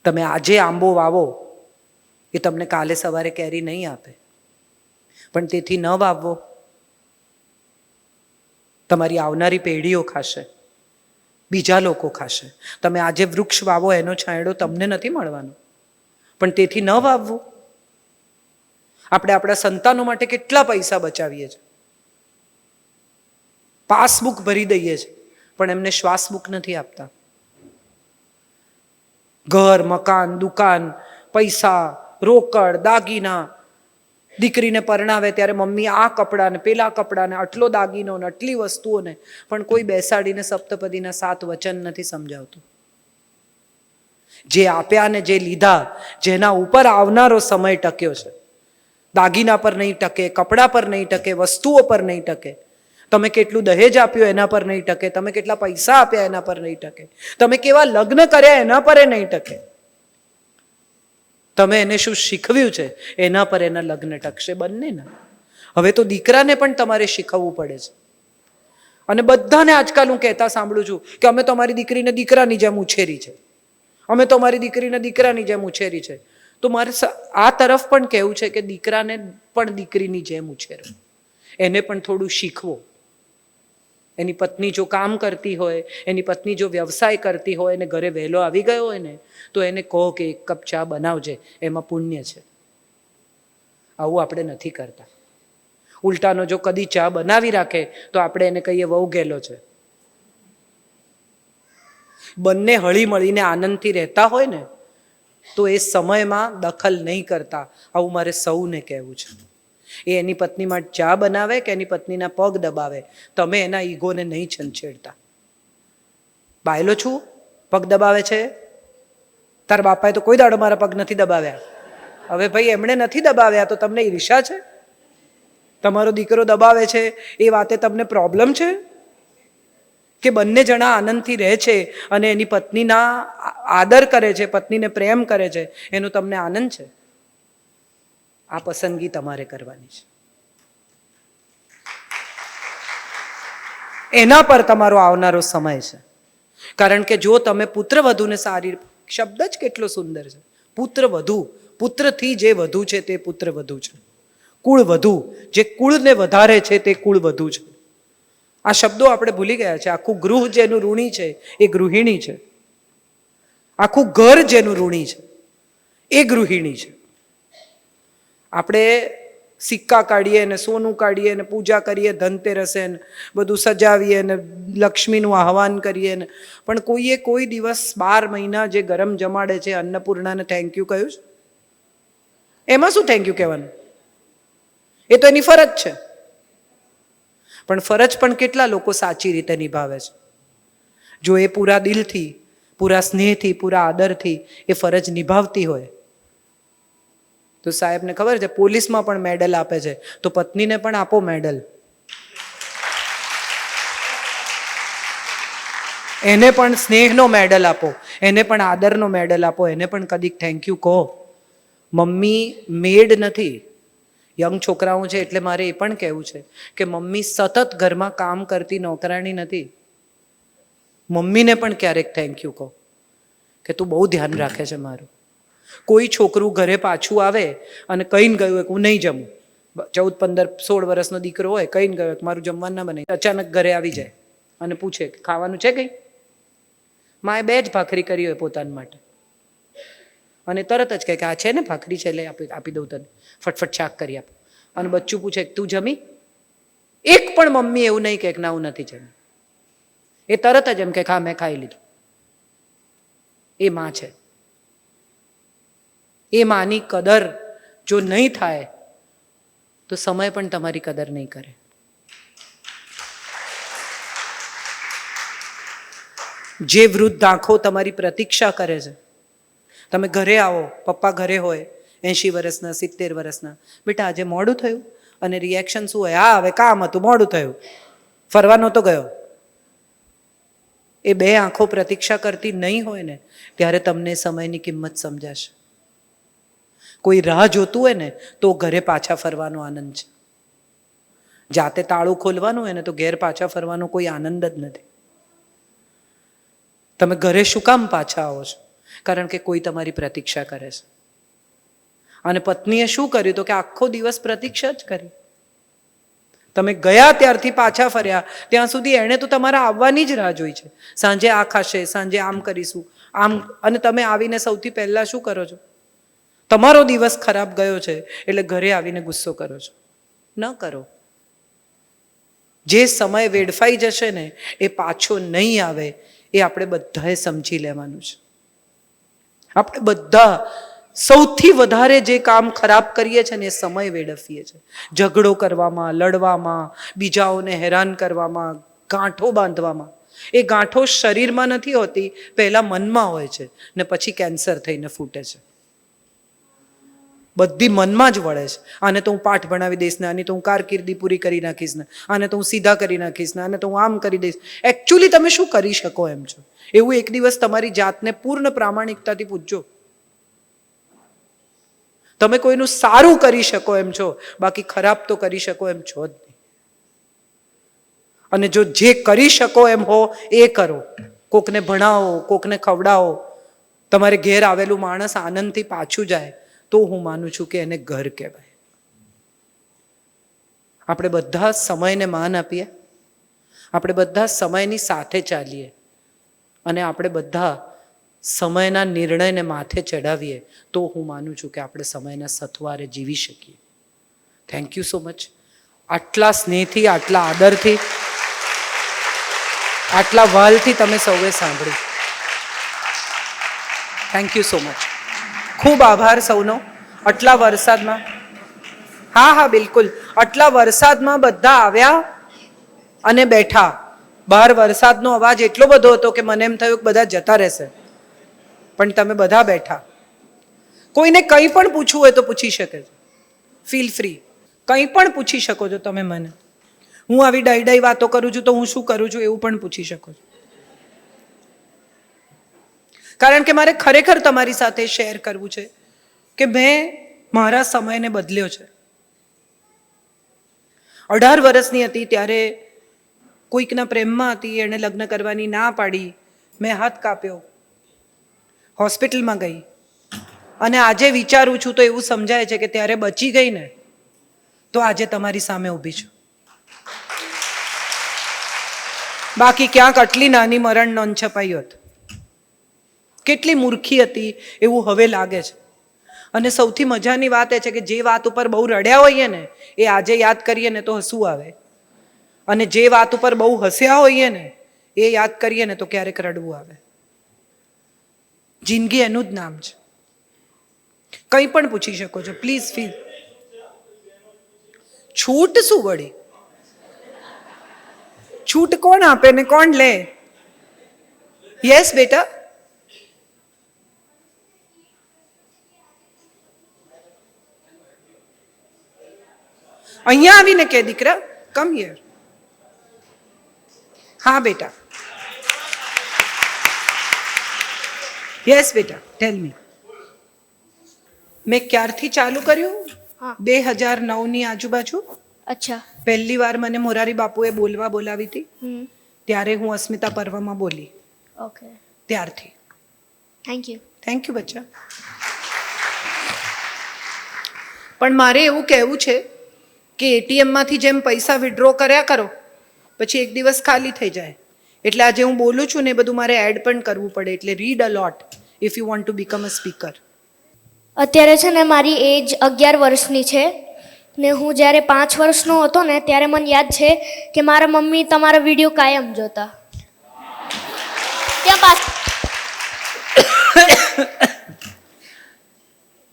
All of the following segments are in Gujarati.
તમે આજે આંબો વાવો એ તમને કાલે સવારે કેરી નહીં આપે, પણ તેથી ન વાવવો, તમારી આવનારી પેઢીઓ ખાશે, બીજા લોકો ખાશે. તમે આજે વૃક્ષ વાવો એનો છાંયડો તમને નથી મળવાનો, પણ તેથી ન વાવવું. આપણે આપણા સંતાનો માટે કેટલા પૈસા બચાવીએ છીએ, પાસબુક ભરી દઈએ છીએ, પણ એમને શ્વાસબુક નથી આપતા. ઘર, મકાન, દુકાન, પૈસા, રોકડ, દાગીના. દીકરીને પરણાવે ત્યારે મમ્મી આ કપડાં ને પેલા કપડાં ને આટલો દાગીનો ને આટલી વસ્તુઓને, પણ કોઈ બેસાડીને સપ્તપદીના 7 વચન નથી સમજાવતું. જે આપ્યા ને જે લીધા, જેના ઉપર આવનારો સમય ટક્યો છે, દાગીના પર નહીં ટકે, કપડા પર નહીં ટકે, વસ્તુઓ પર નહીં ટકે. તમે કેટલું દહેજ આપ્યું એના પર નહીં ટકે, તમે કેટલા પૈસા આપ્યા એના પર નહીં ટકે, તમે કેવા લગ્ન કર્યા એના પર નહીં ટકે. તમે એને શું શીખવ્યું છે એના પર એના લગ્ન ટકશે, બંનેના. હવે તો દીકરાને પણ તમારે શીખવવું પડે છે. અને બધાને આજકાલ હું કહેતા સાંભળું છું કે અમે તો અમારી દીકરીને દીકરાની જેમ ઉછેરી છે, અમે તો અમારી દીકરીને દીકરાની જેમ ઉછેરી છે. તો મારે આ તરફ પણ કહેવું છે કે દીકરાને પણ દીકરીની જેમ ઉછેરો, એને પણ થોડું શીખવો. એની પત્ની જો કામ કરતી હોય, એની પત્ની જો વ્યવસાય કરતી હોય ને ઘરે વહેલો આવી ગયો હોય ને, તો એને કહો કે 1 કપ ચા બનાવજે, એમાં પુણ્ય છે. આવું આપણે નથી કરતા. ઉલટાનો જો કદી ચા બનાવી રાખે તો આપણે એને કહીએ વહુ ગેલો છે. બંને હળી મળીને આનંદથી રહેતા હોય ને તો એ સમયમાં દખલ નહીં કરતા. આવું મારે સૌને કહેવું છે. એ એની પત્ની માટે ચા બનાવે કે એની પત્નીના પગ દબાવે, તમે એના ઈગોને નહીં છંછેડતા. બાયલો છું, પગ દબાવે છે, તાર બાપાએ તો કોઈ દાડો મારા પગ નથી દબાવ્યા. હવે ભાઈ એમણે નથી દબાવ્યા તો તમને ઈર્ષા છે? તમારો દીકરો દબાવે છે એ વાતે તમને પ્રોબ્લેમ છે? કે બંને જણા આનંદથી રહે છે અને એની પત્નીના આદર કરે છે, પત્નીને પ્રેમ કરે છે, એનો તમને આનંદ છે? આ પસંદગી તમારે કરવાની છે. એના પર તમારો આવનારો સમય છે. કારણ કે જો તમે પુત્રવધૂને સારી, શબ્દ જ કેટલો સુંદર છે, પુત્રવધુ. પુત્રથી જે વધુ છે તે પુત્રવધુ છે. કુળ વધુ, જે કુળને વધારે છે તે કુળ વધુ છે. આ શબ્દો આપણે ભૂલી ગયા છે. આખું ગૃહ જેનું ઋણી છે એ ગૃહિણી છે. આખું ઘર જેનું ઋણી છે એ ગૃહિણી છે. આપણે સિક્કા કાઢીએ ને સોનું કાઢીએ ને પૂજા કરીએ, ધનતેરસે ને બધું સજાવીએ ને લક્ષ્મીનું આહવાન કરીએ ને, પણ કોઈએ કોઈ દિવસ 12 મહિના જે ગરમ જમાડે છે અન્નપૂર્ણાને થેન્ક યુ કહ્યું છે? એમાં શું થેન્ક યુ કહેવાનું? એ તો એની ફરજ છે. પણ ફરજ પણ કેટલા લોકો સાચી રીતે નિભાવે છે? જો એ પૂરા દિલથી, પૂરા સ્નેહથી, પૂરા આદરથી એ ફરજ નિભાવતી હોય તો સાહેબને ખબર છે પોલીસમાં પણ મેડલ આપે છે, તો પત્નીને પણ આપો મેડલ. એને પણ સ્નેહનો મેડલ આપો, એને પણ આદરનો મેડલ આપો, એને પણ કદીક થેન્ક યુ કહો. મમ્મી મેડ નથી. યંગ છોકરાઓ છે એટલે મારે એ પણ કહેવું છે કે મમ્મી સતત ઘરમાં કામ કરતી નોકરાણી નથી. મમ્મીને પણ ક્યારેક થેન્ક યુ કહો કે તું બહુ ધ્યાન રાખે છે મારું. કોઈ છોકરું ઘરે પાછું આવે અને કહીને ગયું કે હું નહીં જમું, 14, 15, 16 વર્ષનો દીકરો હોય, કહીને ગયો કે મારું જમવાનું ના બને, અચાનક ઘરે આવી જાય અને પૂછે કે ખાવાનું છે કંઈ? માએ 2 જ ભાખરી કરી હોય પોતાના માટે અને તરત જ કહે કે આ છે ને ભાખરી છે, લે આપી દઉં તને, ફટફટ શાક કરી આપો. અને બચ્ચું પૂછે કે તું જમી? એક પણ મમ્મી એવું નહીં કહે કે ના હું નથી જમી. એ તરત જ એમ કે હા મેં ખાઈ લીધું. એ માં છે. એ માની કદર જો નહીં થાય તો સમય પણ તમારી કદર નહીં કરે. જે વૃદ્ધ આંખો તમારી પ્રતીક્ષા કરે છે, તમે ઘરે આવો, પપ્પા ઘરે હોય 80 વર્ષના, 70 વર્ષના, બેટા આજે મોડું થયું, અને રિએક્શન શું હોય? હા હવે કામ હતું, મોડું થયું, ફરવા નહોતો ગયો. એ 2 આંખો પ્રતીક્ષા કરતી નહીં હોય ને ત્યારે તમને સમયની કિંમત સમજાશે. કોઈ રાહ જોતું હોય ને તો ઘરે પાછા ફરવાનો આનંદ છે. જાતે તાળું ખોલવાનું હોય ને તો ઘેર પાછા ફરવાનો કોઈ આનંદ જ નથી. તમે ઘરે શું કામ પાછા આવો છો? કારણ કે કોઈ તમારી પ્રતીક્ષા કરે છે. અને પત્નીએ શું કર્યું તો કે આખો દિવસ પ્રતીક્ષા જ કરી. તમે ગયા ત્યારથી પાછા ફર્યા ત્યાં સુધી એણે તો તમારા આવવાની જ રાહ જોઈ છે. સાંજે આ ખાશે, સાંજે આમ કરીશું, આમ. અને તમે આવીને સૌથી પહેલા શું કરો છો? તમારો દિવસ ખરાબ ગયો છે એટલે ઘરે આવીને ગુસ્સો કરો છો. ન કરો. જે સમય વેડફાઈ જશે ને એ પાછો નહીં આવે, એ આપણે બધાએ સમજી લેવાનું છે. આપણે બધા સૌથી વધારે જે કામ ખરાબ કરીએ છીએ ને એ સમય વેડફીએ છીએ. ઝઘડો કરવામાં, લડવામાં, બીજાઓને હેરાન કરવામાં, ગાંઠો બાંધવામાં. એ ગાંઠો શરીરમાં નથી હોતી, પહેલા મનમાં હોય છે ને પછી કેન્સર થઈને ફૂટે છે. બધી મનમાં જ વળે છે. આને તો હું પાઠ ભણાવી દઈશ ને, આની તો હું કારકિર્દી પૂરી કરી નાખીશ ને, આને તો હું સીધા કરી નાખીશ ને, આને તો હું આમ કરી દઈશ. એકચ્યુઅલી તમે શું કરી શકો એમ છો? એવું એક દિવસ તમારી જાતને પૂર્ણ પ્રામાણિકતાથી પૂછજો. તમે કોઈનું સારું કરી શકો એમ છો, બાકી ખરાબ તો કરી શકો એમ છો જ નહીં. અને જો જે કરી શકો એમ હો એ કરો. કોકને ભણાવો, કોકને ખવડાવો, તમારે ઘેર આવેલું માણસ આનંદથી પાછું જાય તો હું માનું છું કે એને ઘર કહેવાય. આપણે બધા સમયને માન આપીએ, આપણે બધા સમયની સાથે ચાલીએ અને આપણે બધા સમયના નિર્ણયને માથે ચડાવીએ તો હું માનું છું કે આપણે સમયના સથવારે જીવી શકીએ. Thank you so much. આટલા સ્નેહથી, આટલા આદરથી, આટલા વાલથી તમે સૌએ સાંભળ્યું. Thank you so much. ખૂબ આભાર સૌનો. આટલા વરસાદમાં, હા હા બિલકુલ, આટલા વરસાદમાં બધા આવ્યા અને બેઠા. બહાર વરસાદનો અવાજ એટલો બધો હતો કે મને એમ થયું કે બધા જતા રહેશે, પણ તમે બધા બેઠા. કોઈને કંઈ પણ પૂછવું હોય તો પૂછી શકે છે. ફીલ ફ્રી, કંઈ પણ પૂછી શકો છો તમે મને. હું આવી ડાઈ ડાઈ વાતો કરું છું તો હું શું કરું છું એવું પણ પૂછી શકો છો. કારણ કે મારે ખરેખર તમારી સાથે શેર કરવું છે કે મેં મારા સમયને બદલ્યો છે. 18 વર્ષની હતી ત્યારે કોઈકના પ્રેમમાં હતી, એણે લગ્ન કરવાની ના પાડી, મેં હાથ કાપ્યો, હોસ્પિટલમાં ગઈ અને આજે વિચારું છું તો એવું સમજાય છે કે ત્યારે બચી ગઈ ને તો આજે તમારી સામે ઊભી છું. બાકી ક્યાંક આટલી નાની મરણ નોંધ છપાઈ હોત. કેટલી મૂર્ખી હતી એવું હવે લાગે છે. અને સૌથી મજાની વાત એ છે કે જે વાત ઉપર બહુ રડ્યા હોઈએ ને એ આજે યાદ કરીએ ને તો હસવું આવે, અને જે વાત ઉપર બહુ હસ્યા હોઈએ ને એ યાદ કરીએ ને તો ક્યારેક રડવું આવે. જિંદગી એનું જ નામ છે. કંઈ પણ પૂછી શકો છો. Please feel. છૂટ શું વળી? છૂટ કોણ આપે ને કોણ લે? યસ બેટા. અહીંયા આવીને કે દીકરા, કમ હિયર. હા બેટા. યસ બેટા, ટેલ મી. મેં ક્યારથી ચાલુ કર્યું? 2009ની આજુબાજુ. અચ્છા. પહેલી વાર મને મોરારી બાપુએ બોલવા બોલાવી હતી, ત્યારે હું અસ્મિતા પર્વમાં બોલી. ઓકે. ત્યારથી. Thank you. થેન્ક યુ બચ્ચા. પણ મારે એવું કહેવું છે કે એટીએમમાંથી જેમ પૈસા વિડ્રો કર્યા કરો પછી એક દિવસ ખાલી થઈ જાય. એટલે આજે હું બોલું છું ને એ બધું મારે એડ પણ કરવું પડે. એટલે read a lot if you want to become a speaker. અત્યારે છે ને મારી એજ 11 વર્ષની છે ને હું જ્યારે 5 વર્ષનો હતો ને ત્યારે મને યાદ છે કે મારા મમ્મી તમારા વિડીયો કાયમ જોતા. ત્યાં પાસ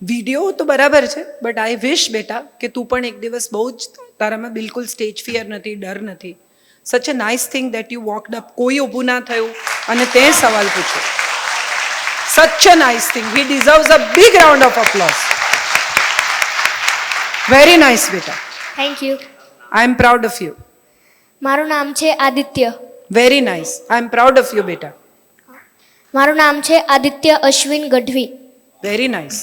વિડીયો તો બરાબર છે, બટ આઈ વિશ બેટા કે તું પણ એક દિવસ બહુ જ તારામાં બિલકુલ સ્ટેજ ફિયર નથી, ડર નથી. Such a nice thing that you walked up. કોઈ ઊભું ના થયું અને તે સવાલ પૂછ્યો. Such a nice thing. He deserves a big round of applause. Very nice બેટા. Thank you. I am proud of you. મારું નામ છે Aditya. Very nice. I am proud of you બેટા. મારું નામ છે આદિત્ય અશ્વિન ગઢવી. Very nice.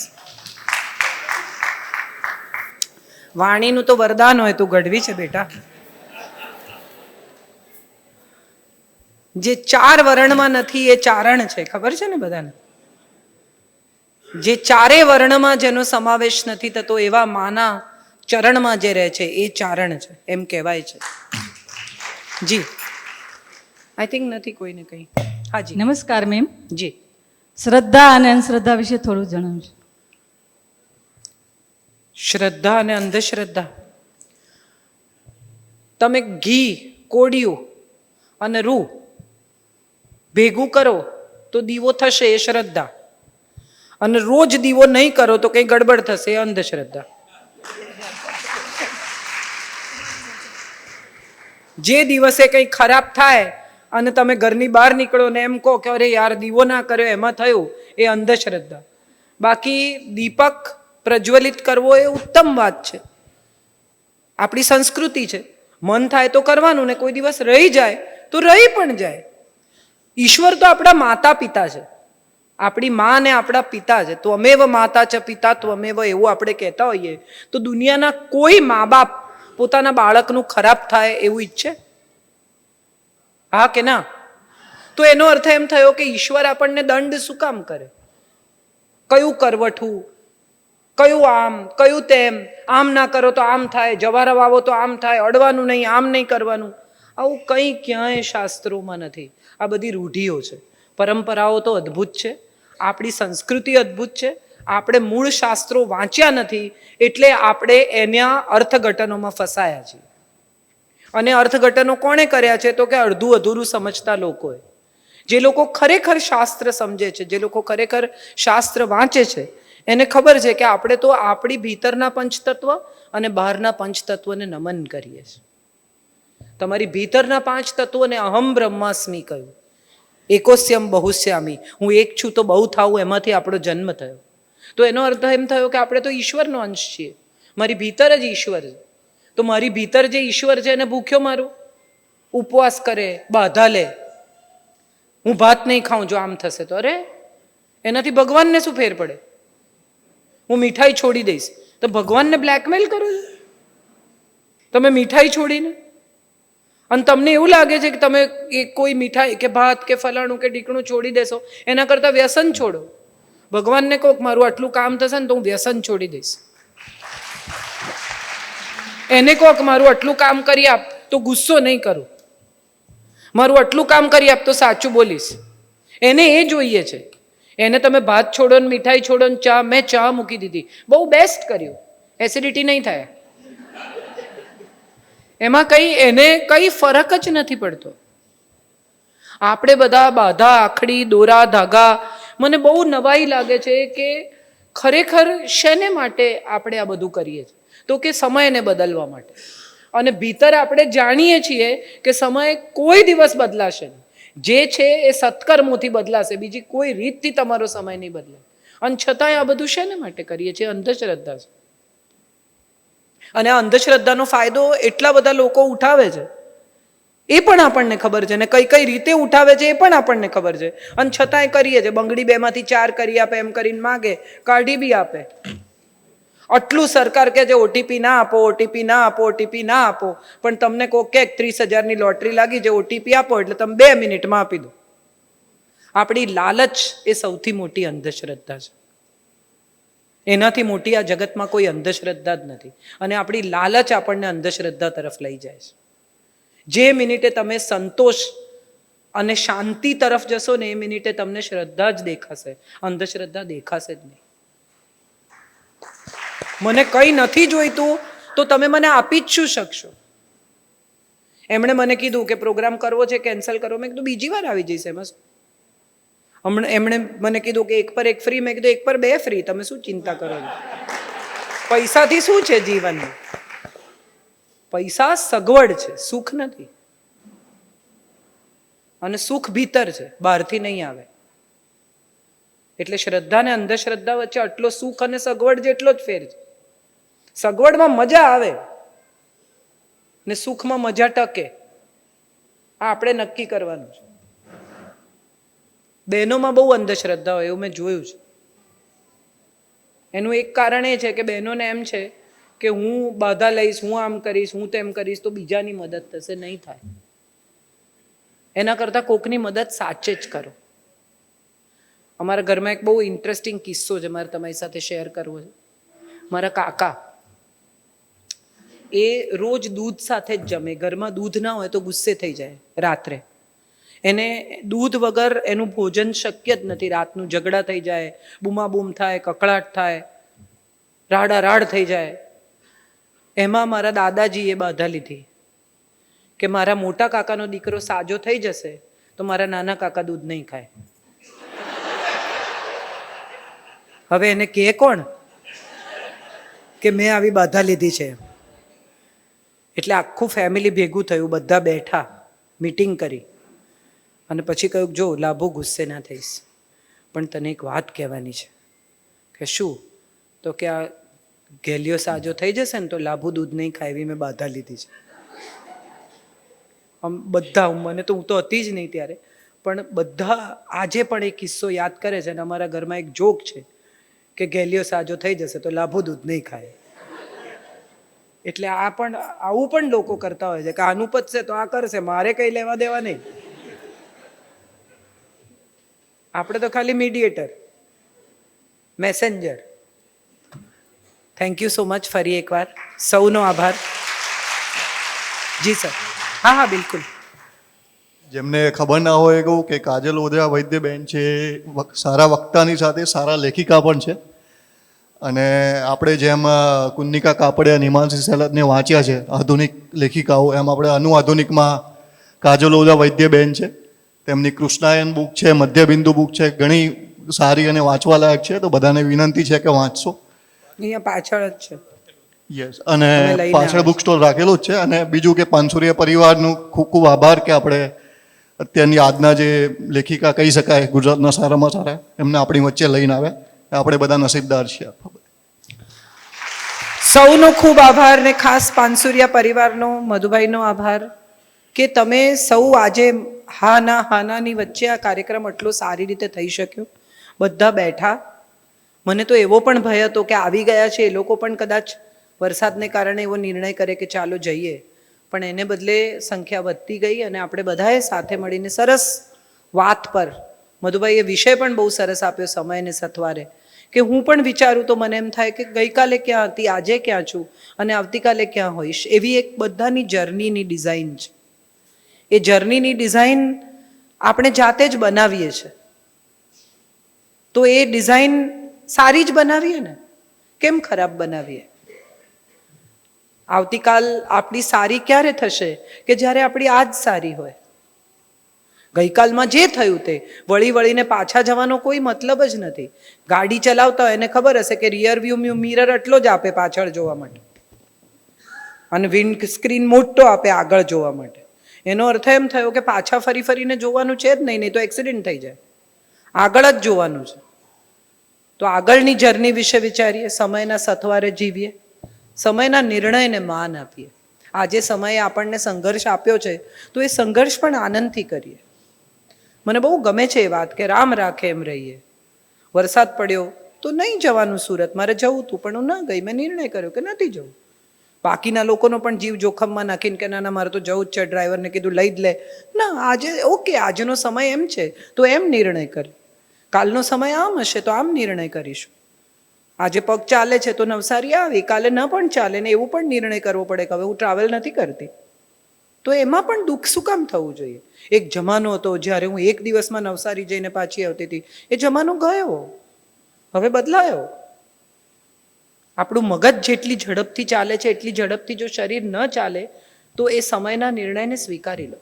વાણીનું તો વરદાન હોય, તું ગઢવી છે બેટા. જે 4 વર્ણમાં નથી એ ચારણ છે, ખબર છે ને બધાને? જે ચારે વર્ણમાં જેનો સમાવેશ નથી થતો એવા માના ચરણમાં જે રહે છે એ ચારણ છે એમ કહેવાય છે. જી, આઈ થિંક નથી કોઈને કંઈ. હાજી નમસ્કાર મેમ. જી. શ્રદ્ધા અને અંધશ્રદ્ધા વિશે થોડું જણાવજો. શ્રદ્ધા અને અંધશ્રદ્ધા. તમે ઘી, કોડિયું અને રૂ ભેગું કરો તો દીવો થશે, એ શ્રદ્ધા. અને રોજ દીવો નહીં કરો તો કંઈ ગડબડ થશે, એ અંધશ્રદ્ધા. જે દિવસે કંઈ ખરાબ થાય અને તમે ઘરની બહાર નીકળો ને એમ કહો કે અરે યાર દીવો ના કર્યો એમાં થયું, એ અંધશ્રદ્ધા. બાકી દીપક પ્રજ્વલિત કરવો એ ઉત્તમ વાત છે, આપણી સંસ્કૃતિ છે. મન થાય તો કરવાનું, ને કોઈ દિવસ રહી જાય તો રહી પણ જાય. ઈશ્વર તો આપણા માતા પિતા છે, આપણી મા ને આપણા પિતા છે. તો અમેવ માતા છે પિતા તો અમેવ, એવું આપણે કહેતા હોઈએ. તો દુનિયાના કોઈ મા બાપ પોતાના બાળકનું ખરાબ થાય એવું ઈચ્છે? હા કે ના? તો એનો અર્થ એમ થયો કે ઈશ્વર આપણને દંડ શું કામ કરે? કયું કરવઠું, કયું આમ, કયું તેમ, આમ ના કરો તો આમ થાય, જવારા વાવો તો આમ થાય, અડવાનું નહીં, આમ નહીં કરવાનું. આવું કંઈ ક્યાંય શાસ્ત્રોમાં નથી. આ બધી રૂઢિઓ છે. પરંપરાઓ તો અદ્ભુત છે, આપણી સંસ્કૃતિ અદ્ભુત છે. આપણે મૂળ શાસ્ત્રો વાંચ્યા નથી એટલે આપણે એના અર્થઘટનોમાં ફસાયા છીએ. અને અર્થઘટનો કોણે કર્યા છે? તો કે અડધું અધૂરું સમજતા લોકોએ. જે લોકો ખરેખર શાસ્ત્ર સમજે છે, જે લોકો ખરેખર શાસ્ત્ર વાંચે છે, એને ખબર છે કે આપણે તો આપણી ભીતરના પંચતત્વ અને બહારના પંચતત્વને નમન કરીએ છીએ. તમારી ભીતરના પાંચ તત્વોને અહમ બ્રહ્માસ્મિ કહ્યું. એકોસ્યમ બહુશ્યામી, હું એક છું તો બહુ થાવું, એમાંથી આપણો જન્મ થયો. તો એનો અર્થ એમ થયો કે આપણે તો ઈશ્વરનો અંશ છીએ, મારી ભીતર જ ઈશ્વર છે. તો મારી ભીતર જે ઈશ્વર છે એને ભૂખ્યો મારું, ઉપવાસ કરે, બાધા લે, હું ભાત નહીં ખાઉં જો આમ થશે તો, અરે એનાથી ભગવાનને શું ફેર પડે? હું મીઠાઈ છોડી દઈશ તો ભગવાનને બ્લેકમેલ કરો છો તમે મીઠાઈ છોડીને? અને તમને એવું લાગે છે કે તમે કોઈ મીઠાઈ કે ભાત કે ફલાણું કે ઢીકણું છોડી દેશો, એના કરતાં વ્યસન છોડો. ભગવાનને કહો મારું આટલું કામ થશે ને તો હું વ્યસન છોડી દઈશ. એને કહો કે મારું આટલું કામ કરી આપ તો ગુસ્સો નહીં કરું, મારું આટલું કામ કરી આપ તો સાચું બોલીશ. એને એ જોઈએ છે. એને તમે ભાત છોડો ને મીઠાઈ છોડો ને ચા, મેં ચા મૂકી દીધી, બહુ બેસ્ટ કર્યું, એસિડિટી નહીં થાય. એમાં એને કંઈ ફરક જ નથી પડતો. આપણે બધા બાધા, આખડી, દોરા, ધાગા, મને બહુ નવાઈ લાગે છે કે ખરેખર શેને માટે આપણે આ બધું કરીએ છીએ? તો કે સમયને બદલવા માટે. અને ભીતર આપણે જાણીએ છીએ કે સમય કોઈ દિવસ બદલાશે નહીં. જે છે એ સત્કર્મોથી બદલાશે, બીજી કોઈ રીતથી તમારો સમય નહીં બદલે. અને છતાંય આ બધું શેને માટે કરીએ છીએ? અંધશ્રદ્ધા છે. અને આ અંધશ્રદ્ધાનો ફાયદો એટલા બધા લોકો ઉઠાવે છે, એ પણ આપણને ખબર છે, ને કઈ કઈ રીતે ઉઠાવે છે એ પણ આપણને ખબર છે. અને છતાંય કરીએ છે. બંગડી 2 માંથી 4 કરી આપે એમ કરીને માગે, કાઢી બી આપે. આટલું સરકાર કે છે ઓટીપી ના આપો, ઓટીપી ના આપો, ઓટીપી ના આપો. પણ તમને કહો કે 30,000ની લોટરી લાગી છે, ઓટીપી આપો એટલે તમે 2 મિનિટમાં આપી દો. આપણી લાલચ એ સૌથી મોટી અંધશ્રદ્ધા છે. એનાથી મોટી આ જગતમાં કોઈ અંધશ્રદ્ધા જ નથી. અને આપણી લાલચ આપણને અંધશ્રદ્ધા તરફ લઈ જાય છે. જે મિનિટે તમે સંતોષ અને શાંતિ તરફ જશો ને એ મિનિટે તમને શ્રદ્ધા જ દેખાશે, અંધશ્રદ્ધા દેખાશે જ નહીં. મને કંઈ નથી જોઈતું તો તમે મને આપી જ શું શકશો? એમણે મને કીધું કે પ્રોગ્રામ કરવો છે, કેન્સલ કરો. મેં કીધું બીજી વાર આવી જઈશ, એમાં હમણાં એમણે મને કીધું કે 1 પર 1 ફ્રી. મેં કીધું 1 પર 2 ફ્રી, તમે શું ચિંતા કરો છો? પૈસાથી શું છે જીવનમાં? પૈસા સગવડ છે, સુખ નથી. અને સુખ ભીતર છે, બહારથી નહીં આવે. એટલે શ્રદ્ધા અને અંધશ્રદ્ધા વચ્ચે આટલો સુખ અને સગવડ જેટલો જ ફેર છે. સગવડમાં મજા આવે ને સુખમાં મજા ટકે, આ આપણે નક્કી કરવાનું છે. બહેનોમાં બહુ અંધશ્રદ્ધા હોય એવું મેં જોયું છે. એનું એક કારણ એ છે કે બહેનોને એમ છે કે હું બાધા લઈશ, હું આમ કરીશ, હું તેમ કરીશ તો બીજાની મદદ થશે. નહીં થાય. એના કરતાં કોકની મદદ સાચે જ કરો. અમારા ઘરમાં એક બહુ ઇન્ટરેસ્ટિંગ કિસ્સો છે, મારે તમારી સાથે શેર કરવો છે. મારા કાકા એ રોજ દૂધ સાથે જ જમે. ઘરમાં દૂધ ના હોય તો ગુસ્સે થઈ જાય રાત્રે. એને દૂધ વગર એનું ભોજન શક્ય જ નથી. રાતનું ઝઘડા થઈ જાય, બૂમાબૂમ થાય, કકળાટ થાય, રાડારાડ થઈ જાય. એમાં મારા દાદાજીએ બાધા લીધી કે મારા મોટા કાકાનો દીકરો સાજો થઈ જશે તો મારા નાના કાકા દૂધ નહીં ખાય. હવે એને કહે કોણ કે મેં આવી બાધા લીધી છે? એટલે આખું ફેમિલી ભેગું થયું, બધા બેઠા, મીટિંગ કરી અને પછી કહ્યું જો લાભો ગુસ્સે ના થઈશ, પણ તને એક વાત કહેવાની છે. કે શું? તો કે આ ગેલિયો સાજો થઈ જશે ને તો લાભુ દૂધ નહીં ખાય એવી મેં બાધા લીધી છે. આમ બધા, મને તો હું તો હતી જ નહીં ત્યારે, પણ બધા આજે પણ એ કિસ્સો યાદ કરે છે. અને અમારા ઘરમાં એક જોક છે કે ગેલિયો સાજો થઈ જશે તો લાભુ દૂધ નહીં ખાય. એટલે આ પણ આવું પણ લોકો કરતા હોય છે કે આનું પતશે તો આ કરશે, મારે કંઈ લેવા દેવા નહીં. આપણે તો ખાલી mediator, messenger. Thank you so much. ફરી એકવાર સૌનો આભાર. જી સર. હા હા બિલકુલ. જેમને ખબર ના હોય કહું કે કાજલ ઓઝા વૈદ્યબેન છે, સારા વક્તાની સાથે સારા લેખિકા પણ છે. અને આપણે જેમ કુન્નિકા કાપડિયા, નિમાંશી સેલતને વાંચ્યા છે આધુનિક લેખિકાઓ, એમ આપણે અનુઆધુનિકમાં કાજલ ઓઝા વૈદ્યબેન છે. તેમની કૃષ્ણાયન બુક છે, મધ્યબિંદુ બુક છે, ઘણી સારી અને વાંચવા લાયક છે. તો બધાને વિનંતી છે કે વાંચશો. અહીંયા પાછળ જ છે. યસ. અને પાછળ બુક સ્ટોલ રાખેલું જ છે. અને બીજું કે પાનસુરિયા પરિવારનું ખૂબ ખૂબ આભાર કે આપણે અત્યારની આજના જે લેખિકા કહી શકાય ગુજરાતના સારામાં સારા, એમને આપણી વચ્ચે લઈને આવ્યા. આપણે બધા નસીબદાર છીએ. સૌનો ખૂબ આભાર ને ખાસ પાનસુરિયા પરિવારનો, મધુભાઈનો આભાર કે તમે સૌ આજે હાનાની વચ્ચે આ કાર્યક્રમ આટલો સારી રીતે થઈ શક્યો. બધા બેઠા. મને તો એવો પણ ભય હતો કે આવી ગયા છે એ લોકો પણ કદાચ વરસાદને કારણે એવો નિર્ણય કરે કે ચાલો જઈએ, પણ એને બદલે સંખ્યા વધતી ગઈ અને આપણે બધાએ સાથે મળીને સરસ વાત પર, મધુભાઈએ વિષય પણ બહુ સરસ આપ્યો, સમયને સથવારે, કે હું પણ વિચારું તો મને એમ થાય કે ગઈકાલે ક્યાં હતી, આજે ક્યાં છું અને આવતીકાલે ક્યાં હોઈશ. એવી એક બધાની જર્નીની ડિઝાઇન છે. એ જર્નીની ડિઝાઇન આપણે જાતે જ બનાવીએ છીએ. તો એ ડિઝાઇન સારી જ બનાવીએ ને, કેમ ખરાબ બનાવીએ? આવતીકાલ આપણી સારી ક્યારે થશે કે જ્યારે આપણી આજ સારી હોય. ગઈકાલમાં જે થયું તે વળી વળીને પાછા જવાનો કોઈ મતલબ જ નથી. ગાડી ચલાવતા હોય એને ખબર હશે કે રિયર વ્યૂ મિરર એટલો જ આપે પાછળ જોવા માટે અને વિન્ડ સ્ક્રીન મોટો આપે આગળ જોવા માટે. એનો અર્થ એમ થયો કે પાછા ફરી ફરીને જોવાનું છે જ નહીં તો એક્સિડન્ટ થઈ જાય. આગળ જ જોવાનું છે. તો આગળની જર્ની વિશે વિચારીએ, સમયના સથવારે જીવીએ, સમયના નિર્ણયને માન આપીએ. આજે સમયે આપણને સંઘર્ષ આપ્યો છે તો એ સંઘર્ષ પણ આનંદથી કરીએ. મને બહુ ગમે છે એ વાત કે રામ રાખે એમ રહીએ. વરસાદ પડ્યો તો નહીં જવાનું સુરત, મારે જવું હતું પણ હું ન ગઈ. મેં નિર્ણય કર્યો કે નથી જવું. બાકીના લોકોનો પણ જીવ જોખમમાં નાખીને કે ના મારે તો જવું જ છે, ડ્રાઈવરને કીધું લઈ જ લે. ના, આજે ઓકે, આજનો સમય એમ છે તો એમ નિર્ણય કરે. કાલનો સમય આમ હશે તો આમ નિર્ણય કરીશું. આજે પગ ચાલે છે તો નવસારી આવી, કાલે ન પણ ચાલે ને એવું પણ નિર્ણય કરવો પડે કે હવે હું ટ્રાવેલ નથી કરતી. તો એમાં પણ દુઃખ શું કામ થવું જોઈએ? એક જમાનો હતો જ્યારે હું એક દિવસમાં નવસારી જઈને પાછી આવતી હતી. એ જમાનો ગયો, હવે બદલાયો. આપણું મગજ જેટલી ઝડપથી ચાલે છે એટલી ઝડપથી જો શરીર ન ચાલે તો એ સમયના નિર્ણયને સ્વીકારી લો.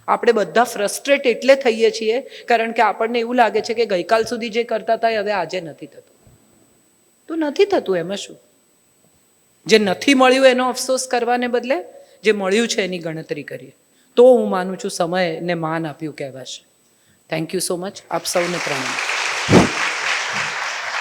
આપણે બધા ફ્રસ્ટ્રેટ એટલે થઈએ છીએ કારણ કે આપણને એવું લાગે છે કે ગઈકાલ સુધી જે કરતા હતા એ હવે આજે નથી થતું. તો નથી થતું એમાં શું? જે નથી મળ્યું એનો અફસોસ કરવાને બદલે જે મળ્યું છે એની ગણતરી કરીએ તો હું માનું છું સમયને માન આપ્યું કહેવાશે. Thank you so much. આપ સૌને પ્રણામ.